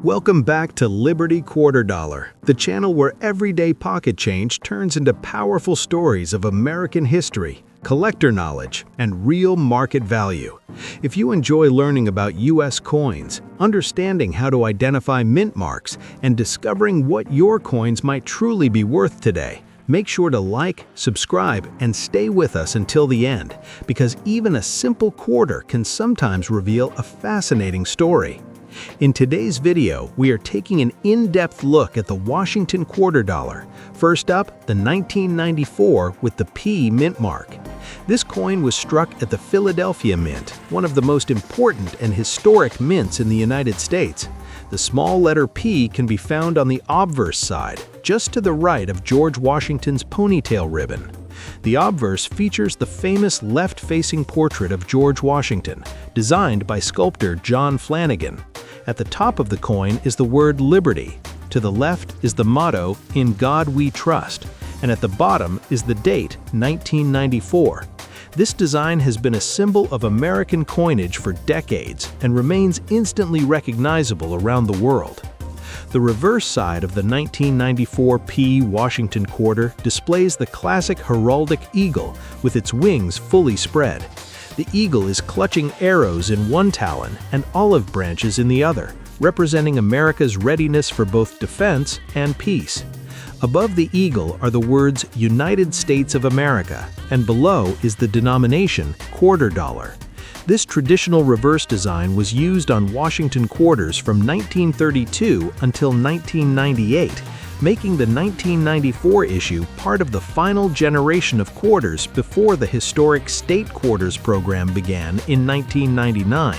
Welcome back to Liberty Quarter Dollar, the channel where everyday pocket change turns into powerful stories of American history, collector knowledge, and real market value. If you enjoy learning about U.S. coins, understanding how to identify mint marks, and discovering what your coins might truly be worth today, make sure to like, subscribe, and stay with us until the end, because even a simple quarter can sometimes reveal a fascinating story. In today's video, we are taking an in-depth look at the Washington Quarter Dollar. First up, the 1994 with the P mint mark. This coin was struck at the Philadelphia Mint, one of the most important and historic mints in the United States. The small letter P can be found on the obverse side, just to the right of George Washington's ponytail ribbon. The obverse features the famous left-facing portrait of George Washington, designed by sculptor John Flanagan. At the top of the coin is the word Liberty. To the left is the motto, "In God We Trust," and at the bottom is the date, 1994. This design has been a symbol of American coinage for decades and remains instantly recognizable around the world. The reverse side of the 1994 P Washington Quarter displays the classic heraldic eagle with its wings fully spread. The eagle is clutching arrows in one talon and olive branches in the other, representing America's readiness for both defense and peace. Above the eagle are the words United States of America, and below is the denomination quarter dollar. This traditional reverse design was used on Washington quarters from 1932 until 1998, making the 1994 issue part of the final generation of quarters before the historic state quarters program began in 1999.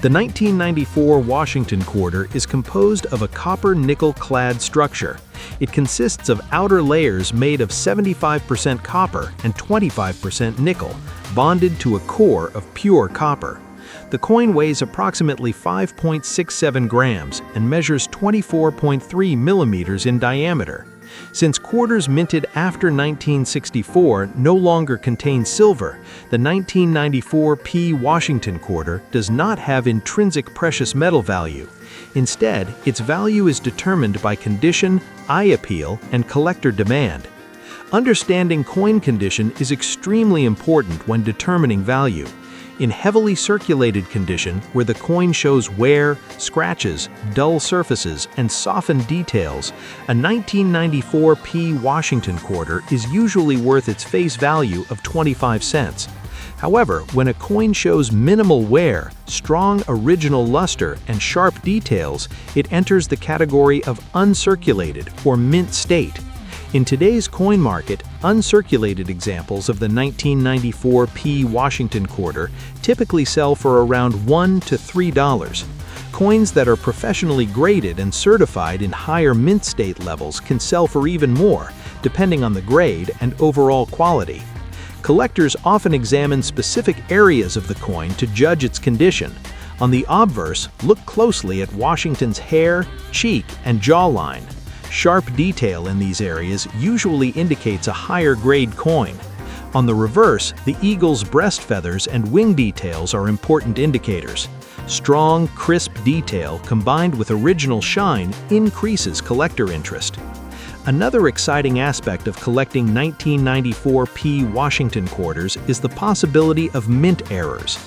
The 1994 Washington Quarter is composed of a copper-nickel-clad structure. It consists of outer layers made of 75% copper and 25% nickel, bonded to a core of pure copper. The coin weighs approximately 5.67 grams and measures 24.3 millimeters in diameter. Since quarters minted after 1964 no longer contain silver, the 1994 P Washington Quarter does not have intrinsic precious metal value. Instead, its value is determined by condition, eye appeal, and collector demand. Understanding coin condition is extremely important when determining value. In heavily circulated condition, where the coin shows wear, scratches, dull surfaces, and softened details, a 1994 P Washington Quarter is usually worth its face value of 25 cents. However, when a coin shows minimal wear, strong original luster, and sharp details, it enters the category of uncirculated or mint state. In today's coin market, uncirculated examples of the 1994 P Washington Quarter typically sell for around $1 to $3. Coins that are professionally graded and certified in higher mint state levels can sell for even more, depending on the grade and overall quality. Collectors often examine specific areas of the coin to judge its condition. On the obverse, look closely at Washington's hair, cheek, and jawline. Sharp detail in these areas usually indicates a higher grade coin. On the reverse, the eagle's breast feathers and wing details are important indicators. Strong, crisp detail combined with original shine increases collector interest. Another exciting aspect of collecting 1994 P Washington Quarters is the possibility of mint errors.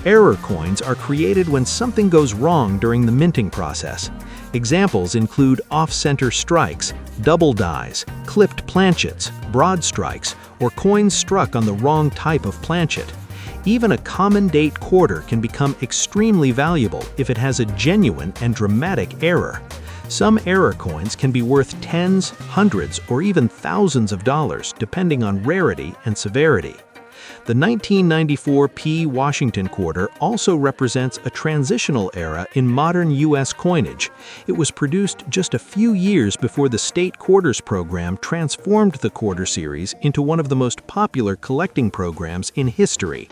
Error coins are created when something goes wrong during the minting process. Examples include off-center strikes, double dies, clipped planchets, broad strikes, or coins struck on the wrong type of planchet. Even a common date quarter can become extremely valuable if it has a genuine and dramatic error. Some error coins can be worth tens, hundreds, or even thousands of dollars, depending on rarity and severity. The 1994 P Washington Quarter also represents a transitional era in modern U.S. coinage. It was produced just a few years before the state quarters program transformed the quarter series into one of the most popular collecting programs in history.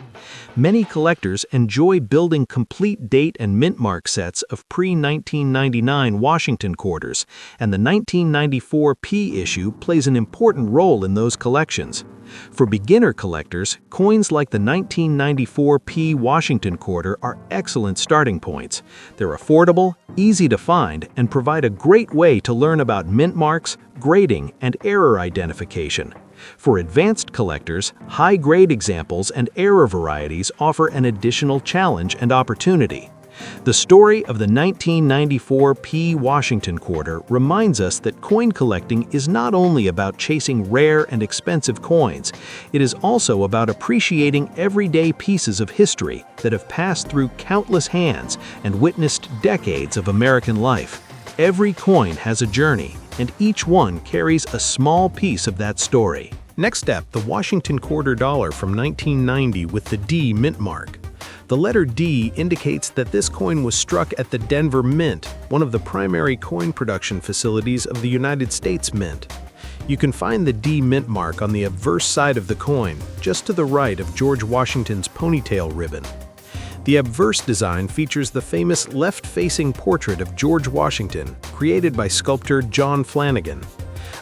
Many collectors enjoy building complete date and mint mark sets of pre-1999 Washington quarters, and the 1994 P issue plays an important role in those collections. For beginner collectors, coins like the 1994 P Washington quarter are excellent starting points. They're affordable, easy to find, and provide a great way to learn about mint marks, grading, and error identification. For advanced collectors, high-grade examples and error varieties offer an additional challenge and opportunity. The story of the 1994 P Washington quarter reminds us that coin collecting is not only about chasing rare and expensive coins, it is also about appreciating everyday pieces of history that have passed through countless hands and witnessed decades of American life. Every coin has a journey, and each one carries a small piece of that story. Next up, the Washington quarter dollar from 1990 with the D mint mark. The letter D indicates that this coin was struck at the Denver Mint, one of the primary coin production facilities of the United States Mint. You can find the D mint mark on the obverse side of the coin, just to the right of George Washington's ponytail ribbon. The obverse design features the famous left-facing portrait of George Washington, created by sculptor John Flanagan.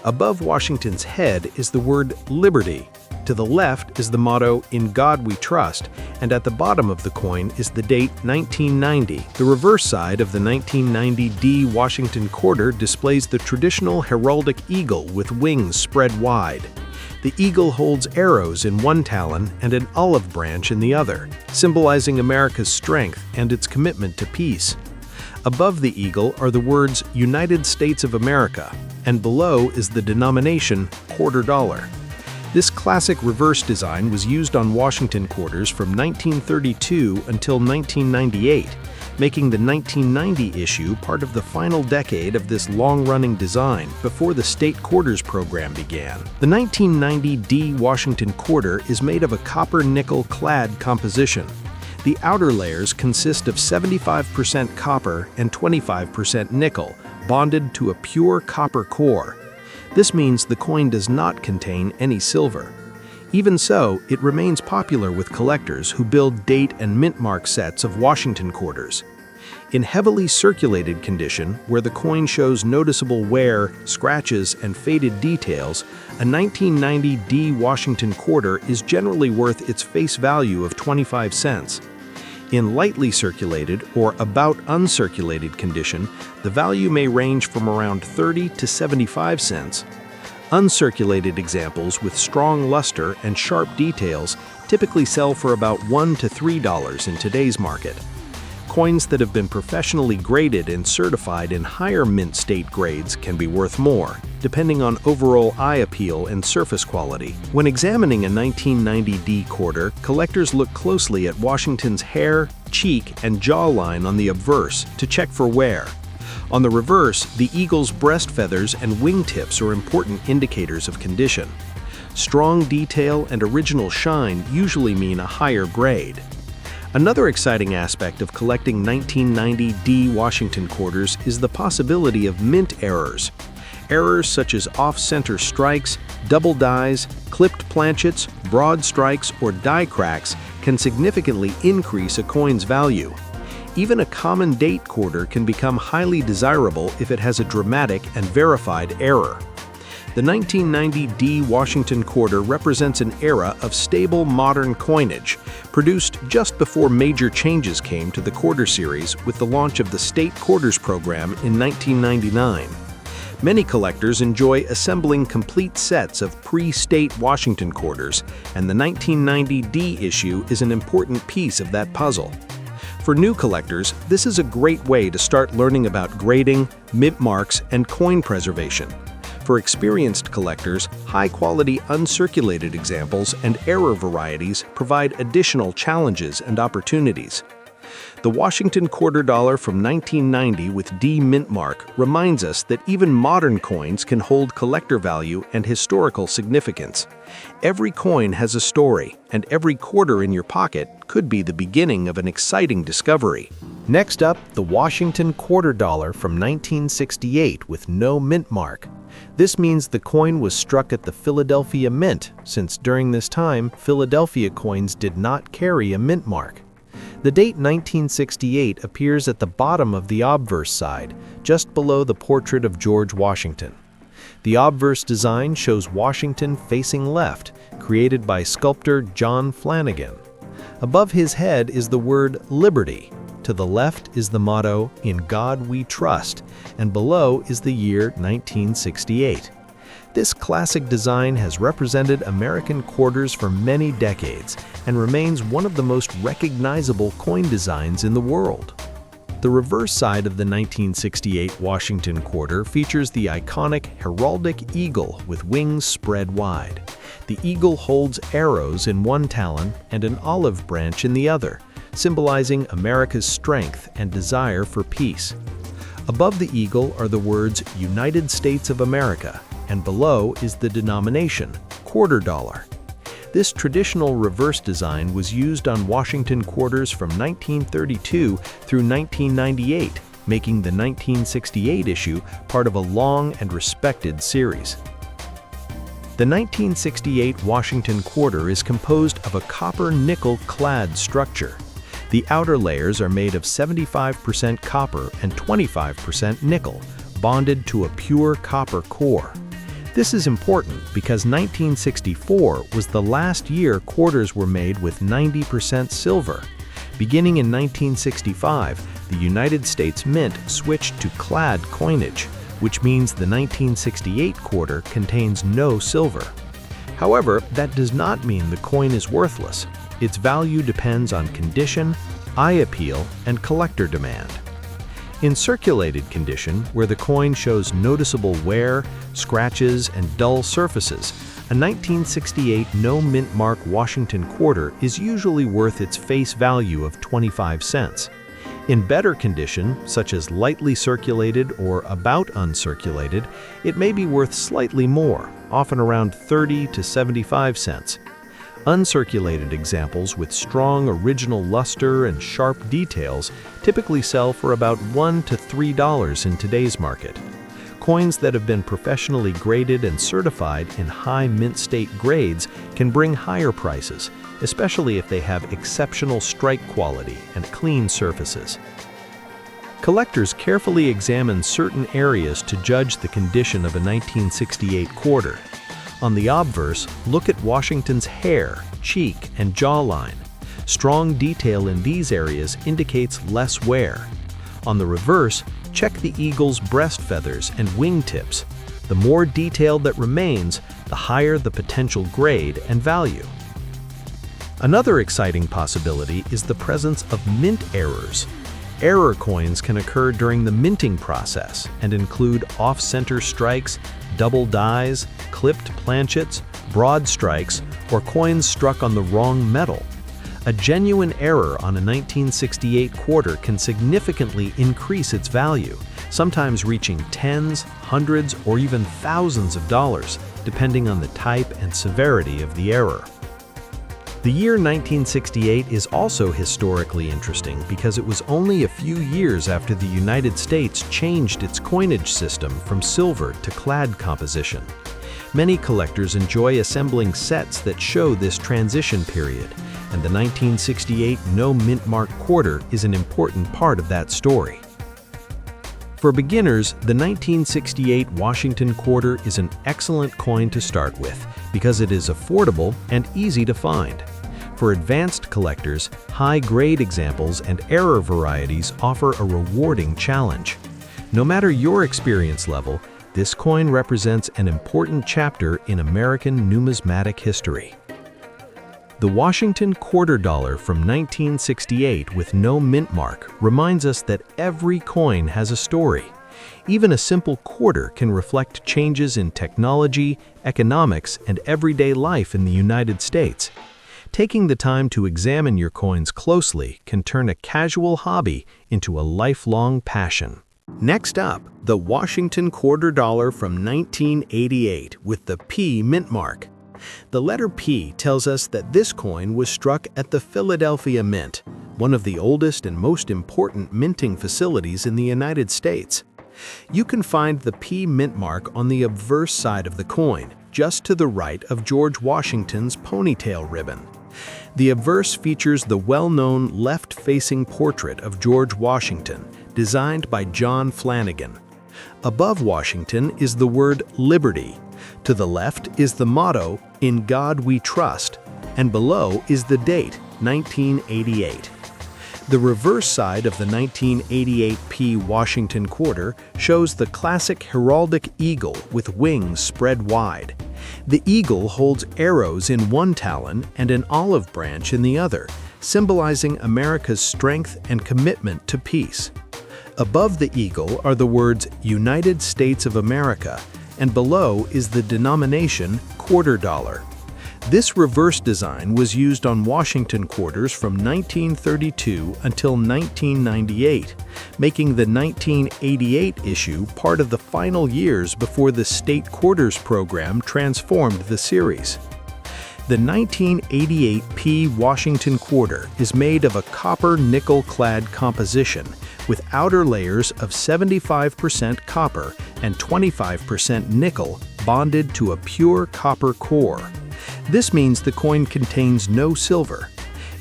Above Washington's head is the word Liberty. To the left is the motto, "In God We Trust," and at the bottom of the coin is the date 1990. The reverse side of the 1990 D Washington quarter displays the traditional heraldic eagle with wings spread wide. The eagle holds arrows in one talon and an olive branch in the other, symbolizing America's strength and its commitment to peace. Above the eagle are the words United States of America, and below is the denomination quarter dollar. This classic reverse design was used on Washington quarters from 1932 until 1998, making the 1990 issue part of the final decade of this long-running design before the state quarters program began. The 1990 D Washington quarter is made of a copper-nickel clad composition. The outer layers consist of 75% copper and 25% nickel, bonded to a pure copper core. This means the coin does not contain any silver. Even so, it remains popular with collectors who build date and mint mark sets of Washington quarters. In heavily circulated condition, where the coin shows noticeable wear, scratches, and faded details, a 1990 D Washington quarter is generally worth its face value of 25 cents. In lightly circulated or about uncirculated condition, the value may range from around 30 to 75 cents. Uncirculated examples with strong luster and sharp details typically sell for about $1 to $3 in today's market. Coins that have been professionally graded and certified in higher mint state grades can be worth more, depending on overall eye appeal and surface quality. When examining a 1990 D quarter, collectors look closely at Washington's hair, cheek, and jawline on the obverse to check for wear. On the reverse, the eagle's breast feathers and wingtips are important indicators of condition. Strong detail and original shine usually mean a higher grade. Another exciting aspect of collecting 1990 D Washington quarters is the possibility of mint errors. Errors such as off-center strikes, double dies, clipped planchets, broad strikes, or die cracks can significantly increase a coin's value. Even a common date quarter can become highly desirable if it has a dramatic and verified error. The 1990 D Washington quarter represents an era of stable modern coinage, produced just before major changes came to the quarter series with the launch of the state quarters program in 1999. Many collectors enjoy assembling complete sets of pre-state Washington quarters, and the 1990 D issue is an important piece of that puzzle. For new collectors, this is a great way to start learning about grading, mint marks, and coin preservation. For experienced collectors, high-quality uncirculated examples and error varieties provide additional challenges and opportunities. The Washington quarter dollar from 1990 with D mint mark reminds us that even modern coins can hold collector value and historical significance. Every coin has a story, and every quarter in your pocket could be the beginning of an exciting discovery. Next up, the Washington quarter dollar from 1968 with no mint mark. This means the coin was struck at the Philadelphia Mint, since during this time, Philadelphia coins did not carry a mint mark. The date 1968 appears at the bottom of the obverse side, just below the portrait of George Washington. The obverse design shows Washington facing left, created by sculptor John Flanagan. Above his head is the word Liberty. To the left is the motto, "In God We Trust," and below is the year 1968. This classic design has represented American quarters for many decades and remains one of the most recognizable coin designs in the world. The reverse side of the 1968 Washington quarter features the iconic heraldic eagle with wings spread wide. The eagle holds arrows in one talon and an olive branch in the other, symbolizing America's strength and desire for peace. Above the eagle are the words United States of America, and below is the denomination, quarter dollar. This traditional reverse design was used on Washington quarters from 1932 through 1998, making the 1968 issue part of a long and respected series. The 1968 Washington quarter is composed of a copper-nickel clad structure. The outer layers are made of 75% copper and 25% nickel, bonded to a pure copper core. This is important because 1964 was the last year quarters were made with 90% silver. Beginning in 1965, the United States Mint switched to clad coinage, which means the 1968 quarter contains no silver. However, that does not mean the coin is worthless. Its value depends on condition, eye appeal, and collector demand. In circulated condition, where the coin shows noticeable wear, scratches, and dull surfaces, a 1968 no mint mark Washington quarter is usually worth its face value of 25 cents. In better condition, such as lightly circulated or about uncirculated, it may be worth slightly more, often around 30 to 75 cents. Uncirculated examples with strong original luster and sharp details typically sell for about $1 to $3 in today's market. Coins that have been professionally graded and certified in high mint state grades can bring higher prices, especially if they have exceptional strike quality and clean surfaces. Collectors carefully examine certain areas to judge the condition of a 1968 quarter. On the obverse, look at Washington's hair, cheek, and jawline. Strong detail in these areas indicates less wear. On the reverse, check the eagle's breast feathers and wingtips. The more detail that remains, the higher the potential grade and value. Another exciting possibility is the presence of mint errors. Error coins can occur during the minting process and include off-center strikes, double dies, clipped planchets, broad strikes, or coins struck on the wrong metal. A genuine error on a 1968 quarter can significantly increase its value, sometimes reaching tens, hundreds, or even thousands of dollars, depending on the type and severity of the error. The year 1968 is also historically interesting because it was only a few years after the United States changed its coinage system from silver to clad composition. Many collectors enjoy assembling sets that show this transition period, and the 1968 no mint mark quarter is an important part of that story. For beginners, the 1968 Washington quarter is an excellent coin to start with because it is affordable and easy to find. For advanced collectors, high-grade examples and error varieties offer a rewarding challenge. No matter your experience level, this coin represents an important chapter in American numismatic history. The Washington quarter dollar from 1968 with no mint mark reminds us that every coin has a story. Even a simple quarter can reflect changes in technology, economics, and everyday life in the United States. Taking the time to examine your coins closely can turn a casual hobby into a lifelong passion. Next up, the Washington quarter dollar from 1988 with the P mint mark. The letter P tells us that this coin was struck at the Philadelphia Mint, one of the oldest and most important minting facilities in the United States. You can find the P mint mark on the obverse side of the coin, just to the right of George Washington's ponytail ribbon. The obverse features the well-known left-facing portrait of George Washington, designed by John Flanagan. Above Washington is the word Liberty. To the left is the motto, "In God We Trust," and below is the date, 1988. The reverse side of the 1988 P Washington quarter shows the classic heraldic eagle with wings spread wide. The eagle holds arrows in one talon and an olive branch in the other, symbolizing America's strength and commitment to peace. Above the eagle are the words United States of America, and below is the denomination quarter dollar. This reverse design was used on Washington quarters from 1932 until 1998, making the 1988 issue part of the final years before the state quarters program transformed the series. The 1988 P Washington quarter is made of a copper nickel-clad composition with outer layers of 75% copper and 25% nickel bonded to a pure copper core. This means the coin contains no silver.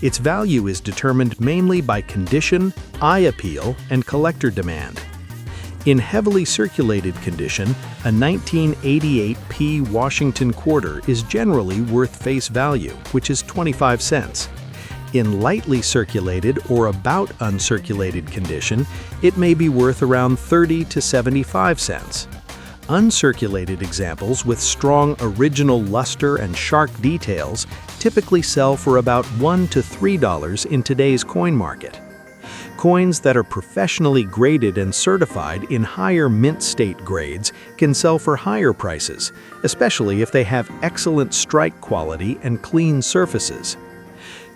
Its value is determined mainly by condition, eye appeal, and collector demand. In heavily circulated condition, a 1988 P Washington quarter is generally worth face value, which is 25 cents. In lightly circulated or about uncirculated condition, it may be worth around 30 to 75 cents. Uncirculated examples with strong original luster and shark details typically sell for about $1 to $3 in today's coin market. Coins that are professionally graded and certified in higher mint state grades can sell for higher prices, especially if they have excellent strike quality and clean surfaces.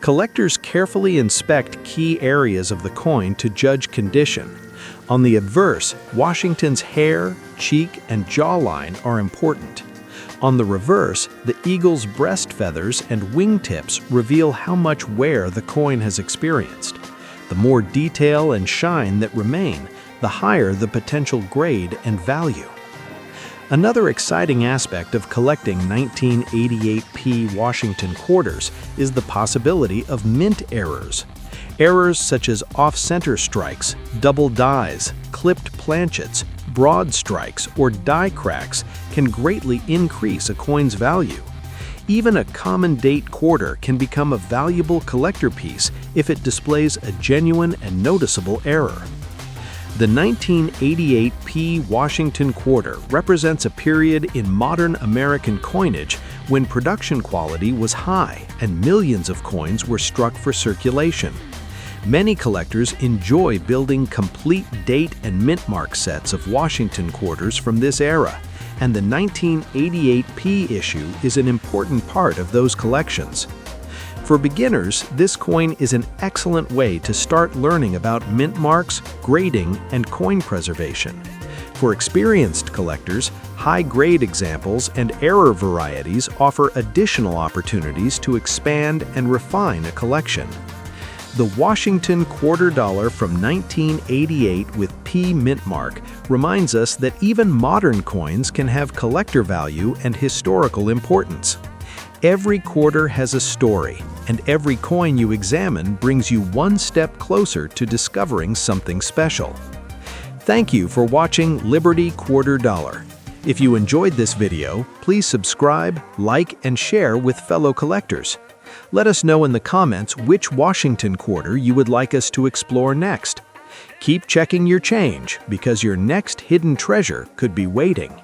Collectors carefully inspect key areas of the coin to judge condition. On the obverse, Washington's hair, cheek, and jawline are important. On the reverse, the eagle's breast feathers and wingtips reveal how much wear the coin has experienced. The more detail and shine that remain, the higher the potential grade and value. Another exciting aspect of collecting 1988 P Washington quarters is the possibility of mint errors. Errors such as off-center strikes, double dies, clipped planchets, broad strikes, or die cracks can greatly increase a coin's value. Even a common date quarter can become a valuable collector piece if it displays a genuine and noticeable error. The 1988 P Washington quarter represents a period in modern American coinage when production quality was high and millions of coins were struck for circulation. Many collectors enjoy building complete date and mint mark sets of Washington quarters from this era, and the 1988 P issue is an important part of those collections. For beginners, this coin is an excellent way to start learning about mint marks, grading, and coin preservation. For experienced collectors, high-grade examples and error varieties offer additional opportunities to expand and refine a collection. The Washington quarter dollar from 1988 with P mint mark reminds us that even modern coins can have collector value and historical importance. Every quarter has a story, and every coin you examine brings you one step closer to discovering something special. Thank you for watching Liberty Quarter Dollar. If you enjoyed this video, please subscribe, like, and share with fellow collectors. Let us know in the comments which Washington quarter you would like us to explore next. Keep checking your change because your next hidden treasure could be waiting.